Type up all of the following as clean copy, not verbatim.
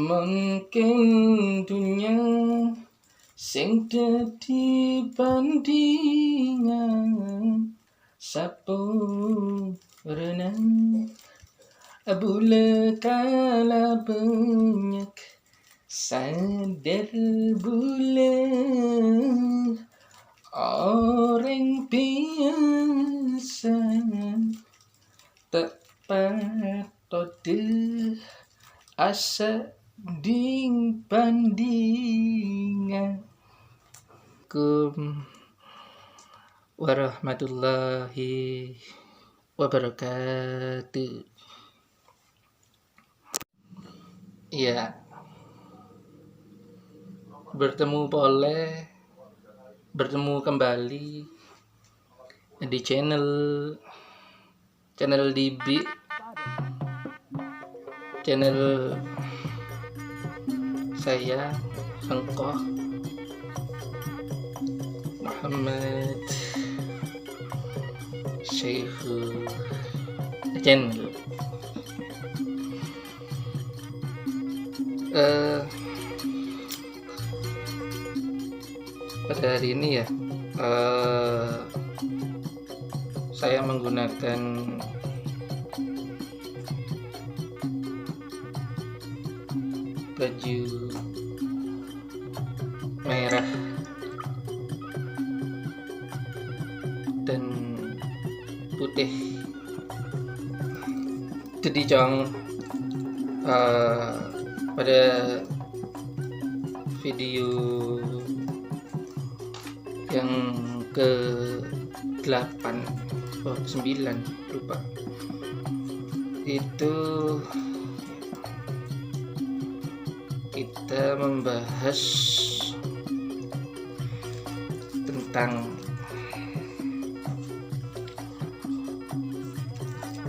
Mungkin dunia sing dadi bandingan sapo renang bule kala banyak sadar bule orang biasa tak patut asa ding bandingan. Assalamualaikum warahmatullahi wabarakatuh. Ya, bertemu kembali di channel DB, channel saya Engkoh Muhammad Syekhul channel. Pada hari ini ya, saya menggunakan baju merah dan putih. Jadi pada video yang ke-8 atau 9 lupa, itu kita membahas tentang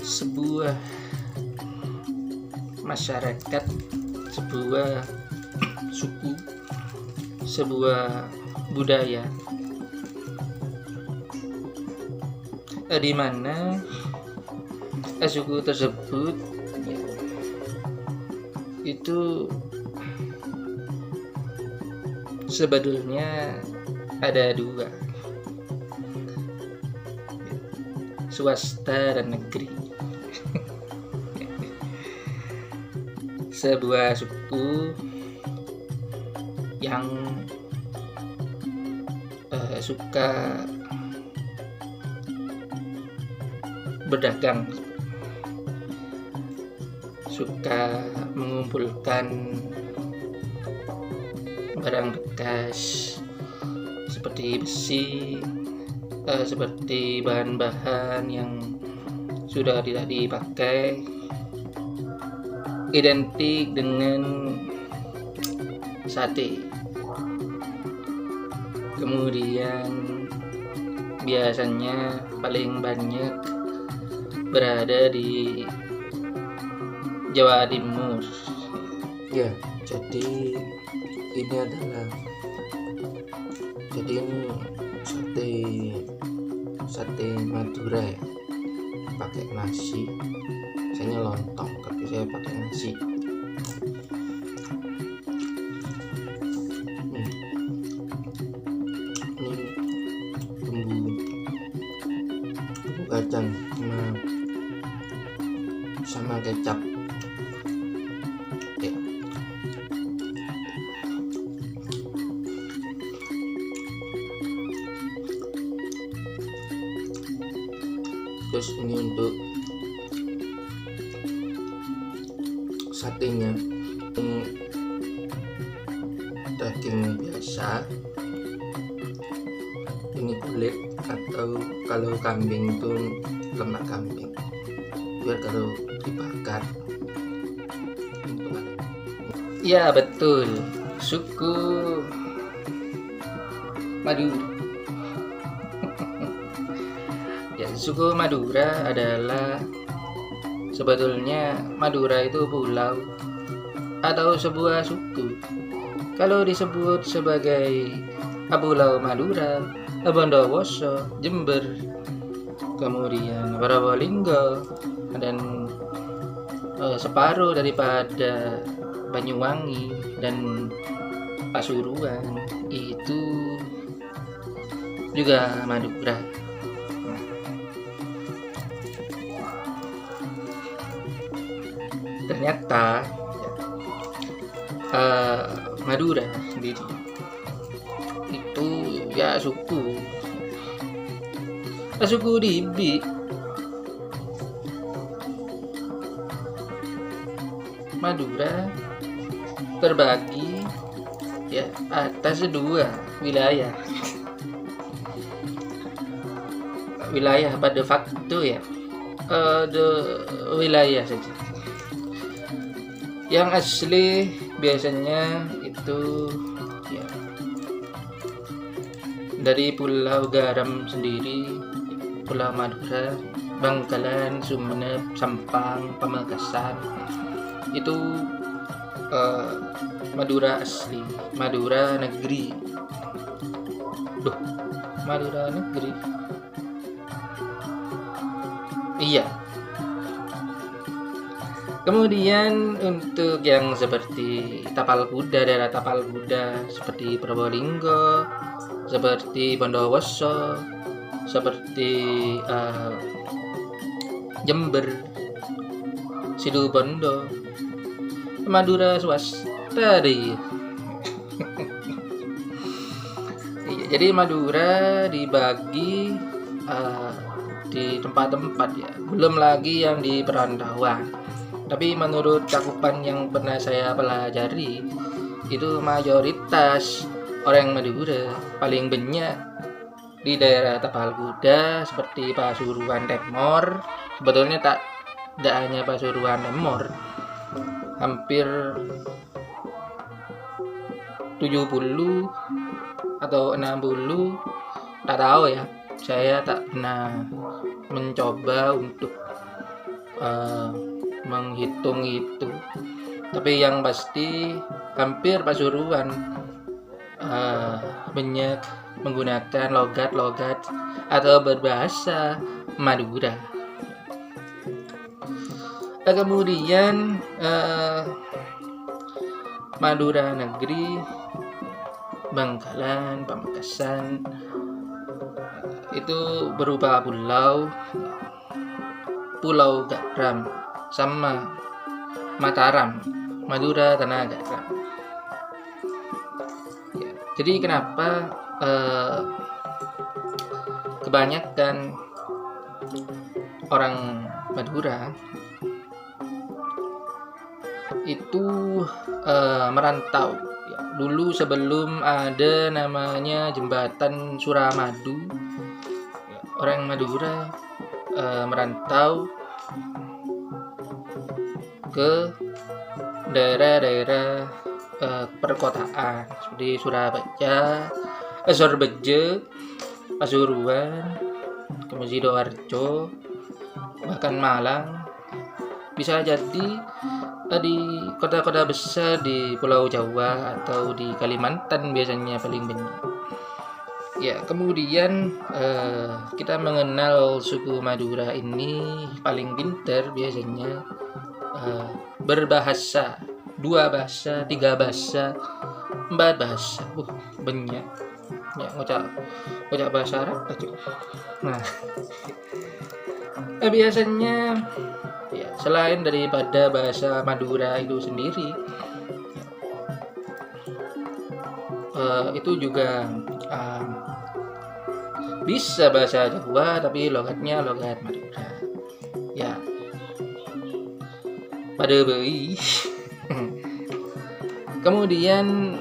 sebuah masyarakat, sebuah suku, sebuah budaya, di mana suku tersebut itu sebetulnya ada dua, swasta dan negeri. Sebuah suku yang suka berdagang, suka mengumpulkan barang bekas seperti besi, seperti bahan-bahan yang sudah tidak dipakai, identik dengan sate. Kemudian biasanya paling banyak berada di Jawa Timur. Ya, jadi ini sate Madura ya, pakai nasi. Biasanya lontong, tapi saya pakai nasi. Ini bumbu kacang sama kecap. Ya. Terus ini untuk satenya, daging biasa, ini kulit, atau kalau kambing itu lemak kambing, biar kalau dibakar. Ya betul, suku Madura. Ya, suku Madura adalah, sebetulnya Madura itu pulau atau sebuah suku. Kalau disebut sebagai Pulau Madura, Bondowoso, Jember, kemudian Probolinggo, dan separuh daripada Banyuwangi dan Pasuruan itu juga Madura. Ternyata Madura sendiri itu ya suku Dibi. Madura terbagi ya atas dua wilayah pada fakto ya, wilayah saja. Yang asli biasanya itu ya dari Pulau Garam sendiri, Pulau Madura, Bangkalan, Sumeneb, Sampang, Pamekasan, itu Madura asli, Madura negeri. Madura negeri. Iya. Kemudian untuk yang seperti Tapal Kuda, daerah Tapal Kuda seperti Probolinggo, seperti Bondowoso, seperti Jember, Situbondo, Madura swasta deh. Jadi Madura dibagi di tempat-tempat ya, belum lagi yang di perantauan. Tapi menurut cakupan yang pernah saya pelajari, itu mayoritas orang Madura paling banyak di daerah Tapal Kuda seperti Pasuruan Timur. Sebetulnya tidak hanya Pasuruan Timur, hampir 70 atau 60, tak tahu ya, saya tak pernah mencoba untuk menghitung itu. Tapi yang pasti hampir Pasuruan banyak menggunakan logat-logat atau berbahasa Madura. Kemudian Madura negeri, Bangkalan, Pamekasan itu berupa Pulau Garam sama Mataram, Madura Tanah Garam. Ya, jadi kenapa kebanyakan orang Madura itu merantau ya, dulu sebelum ada namanya jembatan Suramadu ya, orang Madura merantau ke daerah-daerah perkotaan seperti Surabaya, Sorbeje, Pasuruan, kemudian Sidoarjo, bahkan Malang. Bisa jadi di kota-kota besar di Pulau Jawa atau di Kalimantan biasanya paling banyak. Ya, kemudian kita mengenal suku Madura ini paling pintar biasanya berbahasa, 2 bahasa, 3 bahasa, 4 bahasa. Banyak. Ya, ngucap bahasa Arab aja. Nah, biasanya ya, selain daripada bahasa Madura itu sendiri, itu juga bisa bahasa Jawa tapi logatnya logat Madura. Ya, pada bayi. Kemudian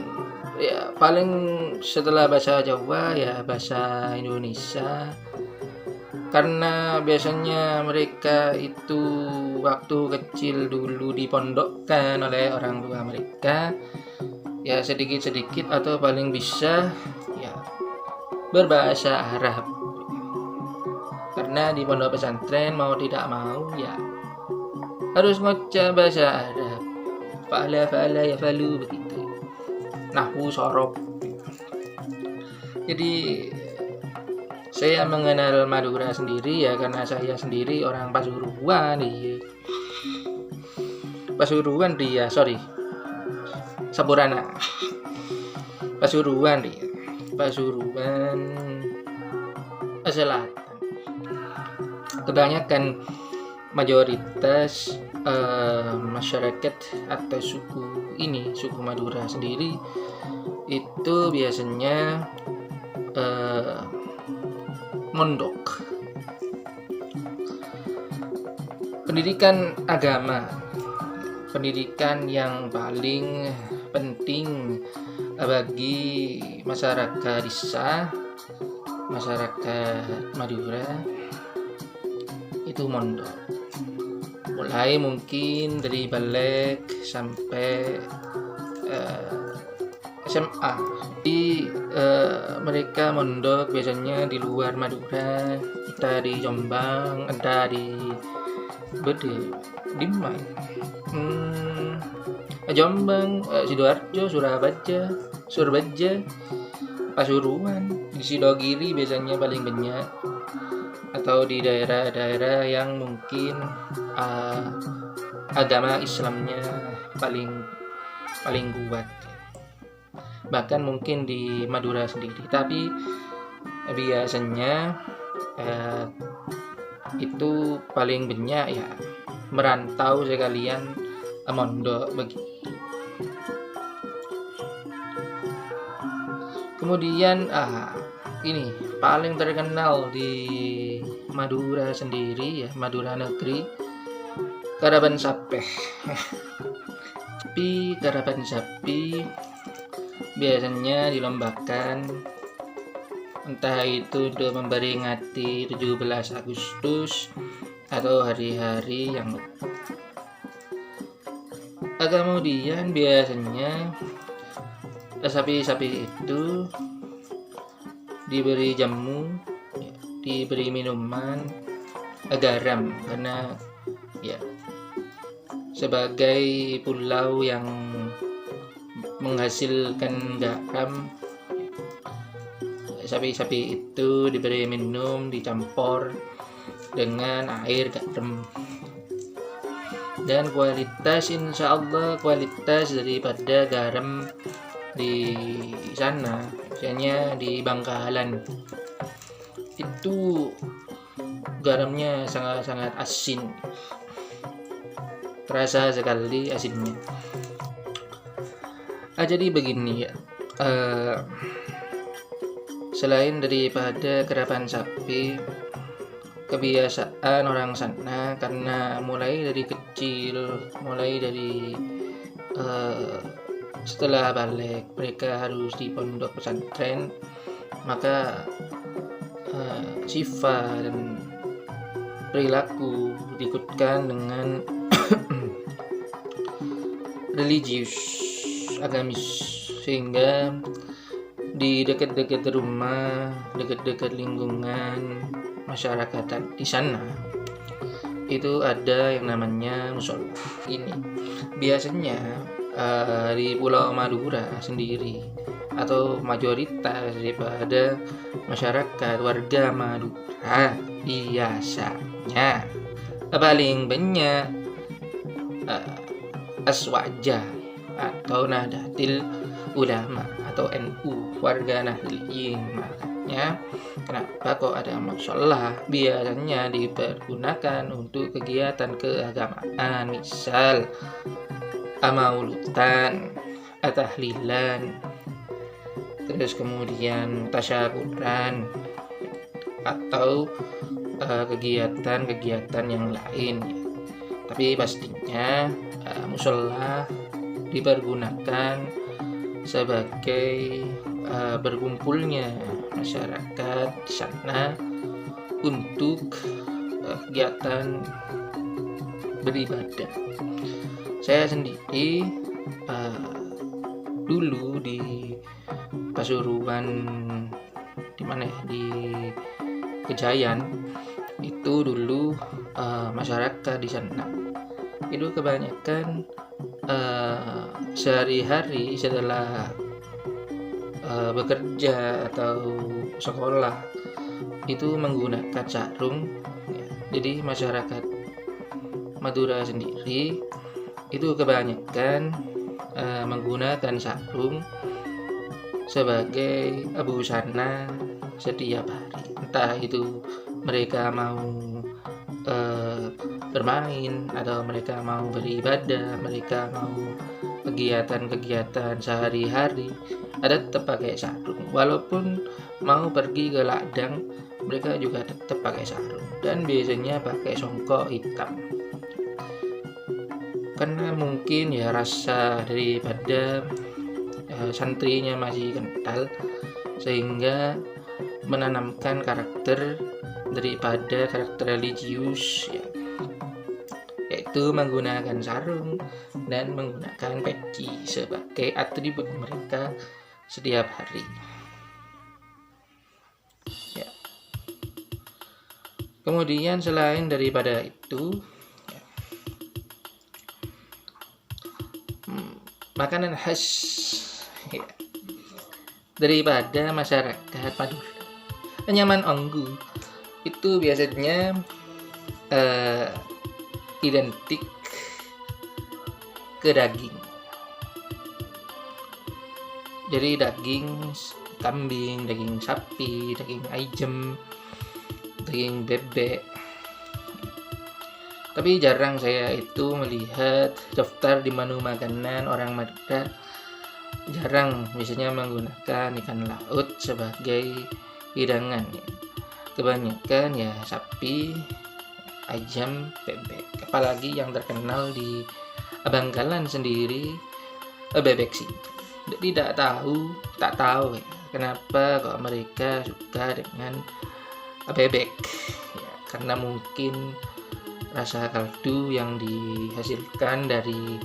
ya paling setelah bahasa Jawa ya bahasa Indonesia, karena biasanya mereka itu waktu kecil dulu dipondokkan oleh orang tua mereka ya, sedikit-sedikit atau paling bisa ya berbahasa Arab, karena di pondok pesantren mau tidak mau ya harus ngucap bahasa Arab, fa'ala ya falu, begitu, nahwu sorof. Jadi saya mengenal Madura sendiri ya karena saya sendiri orang Pasuruan. Iya. Pasuruan dia, sorry, Saburana. Pasuruan dia, Pasuruan Selatan. Kebanyakan mayoritas masyarakat atau suku Madura sendiri itu biasanya mondok. Pendidikan agama, pendidikan yang paling penting bagi masyarakat desa, masyarakat Madura itu mondok. Mulai mungkin dari balik sampai SMA. Mereka mondok biasanya di luar Madura, entah di Jombang, entah di mana? Jombang, Sidoarjo, Surabaya, Pasuruan, di Sidogiri biasanya paling banyak, atau di daerah-daerah yang mungkin agama Islamnya paling kuat, bahkan mungkin di Madura sendiri. Tapi biasanya itu paling banyak ya merantau sekalian mondok begitu. Kemudian ini paling terkenal di Madura sendiri ya, Madura negeri, karapan sapi. Tapi karapan sapi biasanya dilombakan, entah itu untuk memperingati 17 Agustus atau hari-hari yang kemudian biasanya sapi-sapi itu diberi jamu, diberi minuman garam, karena ya sebagai pulau yang menghasilkan garam, sapi-sapi itu diberi minum dicampur dengan air garam. Dan insya Allah kualitas daripada garam di sana, misalnya di Bangkalan, itu garamnya sangat-sangat asin, terasa sekali asinnya. Jadi begini ya, selain daripada karapan sapi, kebiasaan orang sana karena mulai dari kecil, mulai dari setelah balik mereka harus di pondok pesantren, maka sifat dan perilaku diikutkan dengan religius, agamis, sehingga di dekat-dekat rumah, dekat-dekat lingkungan masyarakat di sana itu ada yang namanya musola. Ini biasanya di Pulau Madura sendiri atau mayoritas daripada masyarakat warga Madura biasanya paling banyak aswaja atau Nahdlatul Ulama atau NU, warga Nahdliyin. Makanya kenapa kok ada musola, biasanya dipergunakan untuk kegiatan keagamaan, misal mauludan, tahlilan, terus kemudian tasyakuran, atau kegiatan-kegiatan yang lain. Tapi pastinya musola dipergunakan sebagai berkumpulnya masyarakat di sana untuk kegiatan beribadah. Saya sendiri dulu di Pasuruan, di mana ya, di Kejayan, itu dulu masyarakat di sana itu kebanyakan sehari-hari setelah bekerja atau sekolah itu menggunakan sarung ya. Jadi masyarakat Madura sendiri itu kebanyakan menggunakan sarung sebagai busana setiap hari. Entah itu mereka mau bermain, atau mereka mau beribadah, mereka mau kegiatan-kegiatan sehari-hari, ada tetap pakai sarung. Walaupun mau pergi ke ladang, mereka juga tetap pakai sarung, dan biasanya pakai songkok hitam. Karena mungkin ya rasa daripada santrinya masih kental, sehingga menanamkan karakter daripada karakter religius ya, yaitu menggunakan sarung dan menggunakan peci sebagai atribut mereka setiap hari ya. Kemudian selain daripada itu ya, makanan khas ya, daripada masyarakat Madura, anyaman onggu itu biasanya identik ke daging. Jadi daging kambing, daging sapi, daging ayam, daging bebek. Tapi jarang saya itu melihat daftar di menu makanan orang Madura, jarang biasanya menggunakan ikan laut sebagai hidangan ya. Kebanyakan ya sapi, ayam, bebek. Apalagi yang terkenal di Bangkalan sendiri, bebek sih. Tak tahu ya, kenapa kok mereka suka dengan bebek ya, karena mungkin rasa kaldu yang dihasilkan dari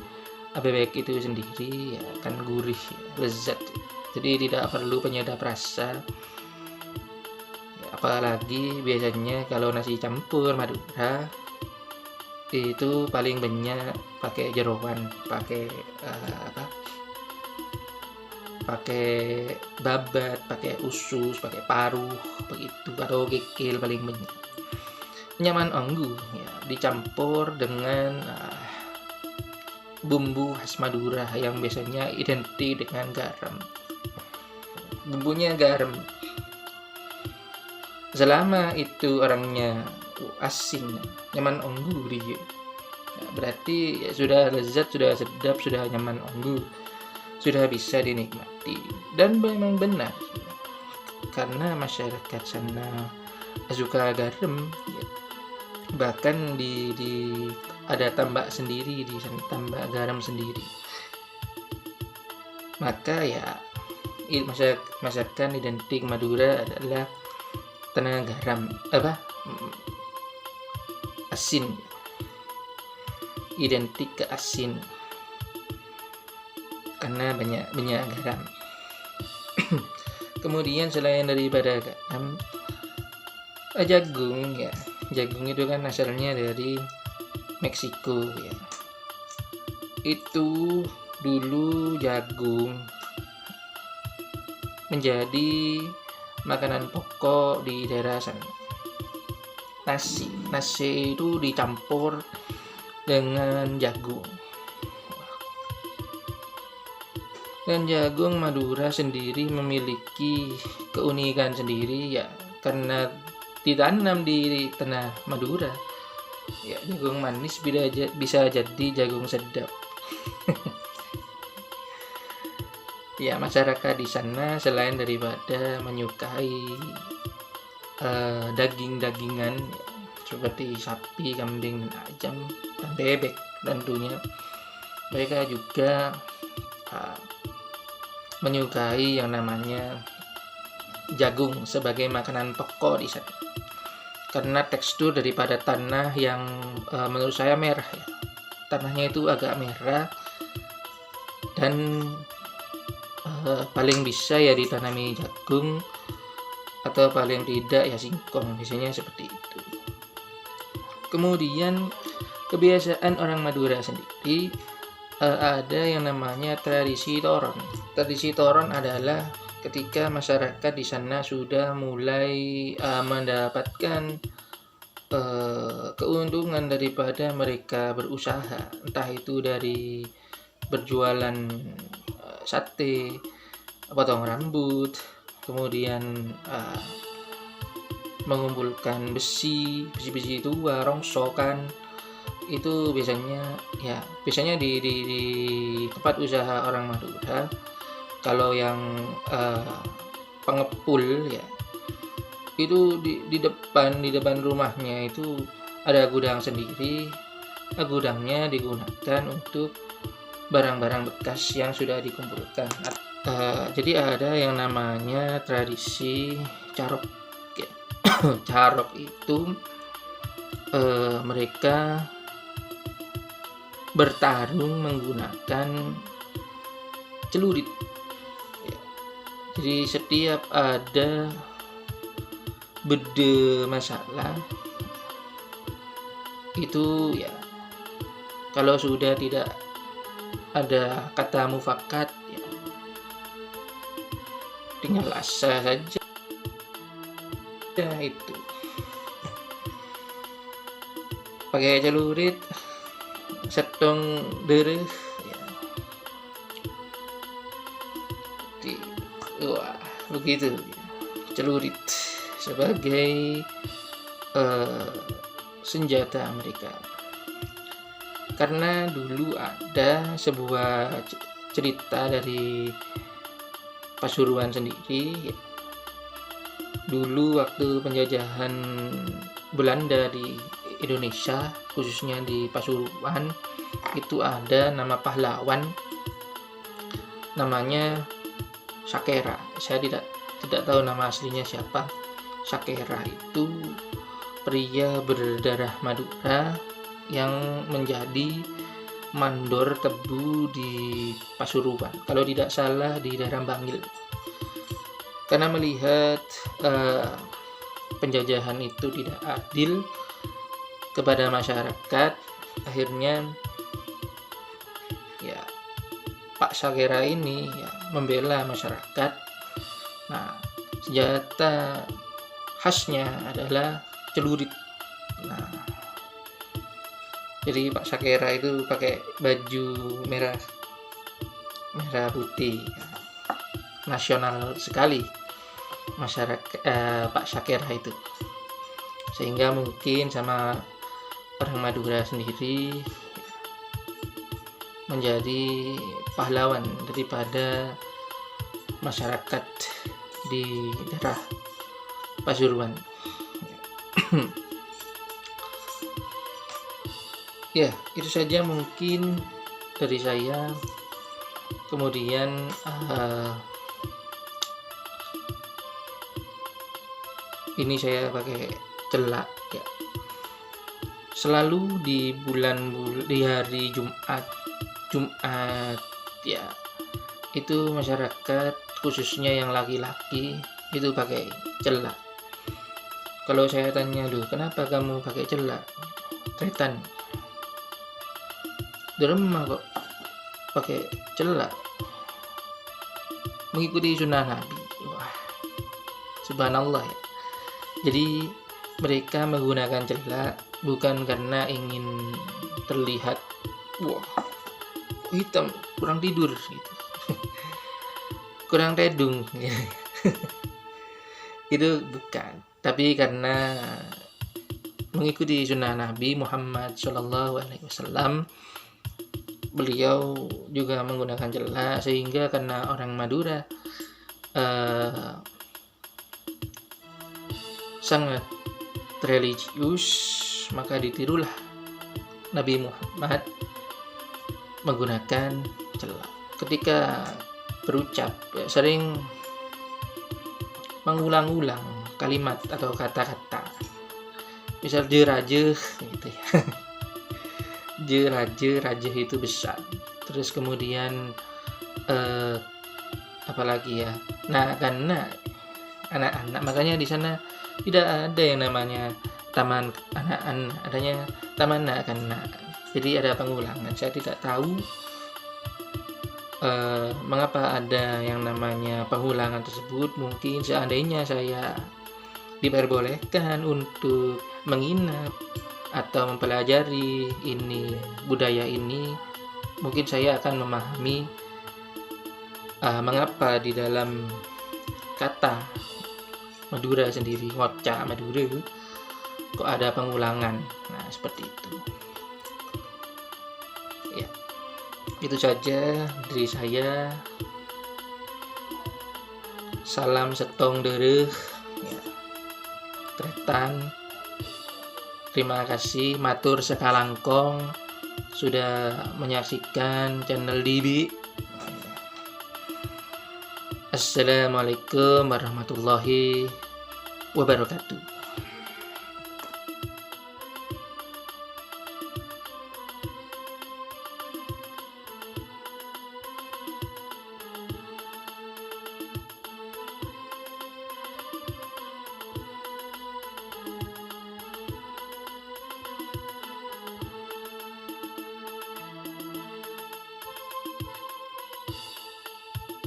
bebek itu sendiri ya kan gurih ya, lezat. Jadi tidak perlu penyedap rasa. Apalagi biasanya kalau nasi campur Madura itu paling banyak pakai jeroan, pakai pakai babat, pakai usus, pakai paruh begitu, atau kikil paling banyak. Anyaman onggu ya dicampur dengan bumbu khas Madura yang biasanya identik dengan garam. Bumbunya garam. Selama itu orangnya asing, nyaman onggu dia, ya, berarti ya sudah lezat, sudah sedap, sudah nyaman onggu, sudah bisa dinikmati. Dan memang benar, karena masyarakat sana suka garam ya. Bahkan di ada tambak sendiri di sana, tambak garam sendiri. Maka ya masakan identik Madura adalah tanah garam, asin, identik ke asin karena banyak garam. Kemudian selain daripada garam, jagung ya, jagung itu kan asalnya dari Meksiko ya. Itu dulu jagung menjadi makanan pokok di daerah sana. Nasi itu dicampur dengan jagung. Dan jagung Madura sendiri memiliki keunikan sendiri ya, karena ditanam di tanah Madura. Ya, jagung manis bisa jadi jagung sedap. Ya, masyarakat di sana selain daripada menyukai daging-dagingan ya, seperti sapi, kambing, dan ayam, dan bebek tentunya, mereka juga menyukai yang namanya jagung sebagai makanan pokok di sana. Karena tekstur daripada tanah yang menurut saya merah ya. Tanahnya itu agak merah dan paling bisa ya ditanami jagung, atau paling tidak ya singkong, biasanya seperti itu. Kemudian kebiasaan orang Madura sendiri ada yang namanya tradisi toron. Tradisi toron adalah ketika masyarakat di sana sudah mulai mendapatkan keuntungan daripada mereka berusaha, entah itu dari berjualan sate, potong rambut, kemudian mengumpulkan besi tua, rongsokan, itu biasanya di tempat usaha orang Madura. Kalau yang pengepul ya, itu di depan rumahnya itu ada gudang sendiri. Gudangnya digunakan untuk barang-barang bekas yang sudah dikumpulkan. Jadi ada yang namanya tradisi carok ya. Carok itu mereka bertarung menggunakan celurit ya. Jadi setiap ada beda masalah itu ya, kalau sudah tidak ada kata mufakat ya, tinggal asa saja itu pakai celurit setong dereh ya. Wah begitu ya. Celurit sebagai senjata mereka. Karena dulu ada sebuah cerita dari Pasuruan sendiri. Dulu waktu penjajahan Belanda di Indonesia, khususnya di Pasuruan, itu ada nama pahlawan namanya Sakera. Saya tidak tahu nama aslinya siapa. Sakera itu pria berdarah Madura yang menjadi mandor tebu di Pasuruan, kalau tidak salah di daerah Bangil. Karena melihat penjajahan itu tidak adil kepada masyarakat, akhirnya ya Pak Sakera ini ya membela masyarakat. Nah, senjata khasnya adalah celurit. Nah, jadi Pak Sakera itu pakai baju merah putih, nasional sekali masyarakat Pak Sakera itu, sehingga mungkin sama orang Madura sendiri menjadi pahlawan daripada masyarakat di daerah Pasuruan. Ya, itu saja mungkin dari saya. Kemudian ini saya pakai celak ya. Selalu di hari Jumat ya, itu masyarakat khususnya yang laki-laki itu pakai celak. Kalau saya tanya, "Loh, kenapa kamu pakai celak?" Tretan. Derema kok pakai celak. Mengikuti sunnah Nabi. Wah, subhanallah ya. Jadi mereka menggunakan celak bukan karena ingin terlihat wah hitam, kurang tidur gitu. Kurang tedung. Itu bukan, tapi karena mengikuti sunnah Nabi Muhammad SAW. Beliau juga menggunakan celak, sehingga karena orang Madura sangat religius, maka ditirulah Nabi Muhammad menggunakan celak. Ketika berucap sering mengulang-ulang kalimat atau kata-kata, misal raja gitu ya. Raja itu besar. Terus kemudian apalagi ya, nah karena anak-anak, makanya di sana tidak ada yang namanya taman anak-anak, adanya taman anak-anak. Jadi ada pengulangan. Saya tidak tahu mengapa ada yang namanya pengulangan tersebut. Mungkin seandainya saya diperbolehkan untuk menginap atau mempelajari ini budaya ini, mungkin saya akan memahami mengapa di dalam kata Madura sendiri, ngocak Madura, kok ada pengulangan. Nah, seperti itu. Ya, itu saja dari saya. Salam setong dereh, ya, tretan. Terima kasih matur sekalangkong sudah menyaksikan channel Dibi. Assalamualaikum warahmatullahi wabarakatuh.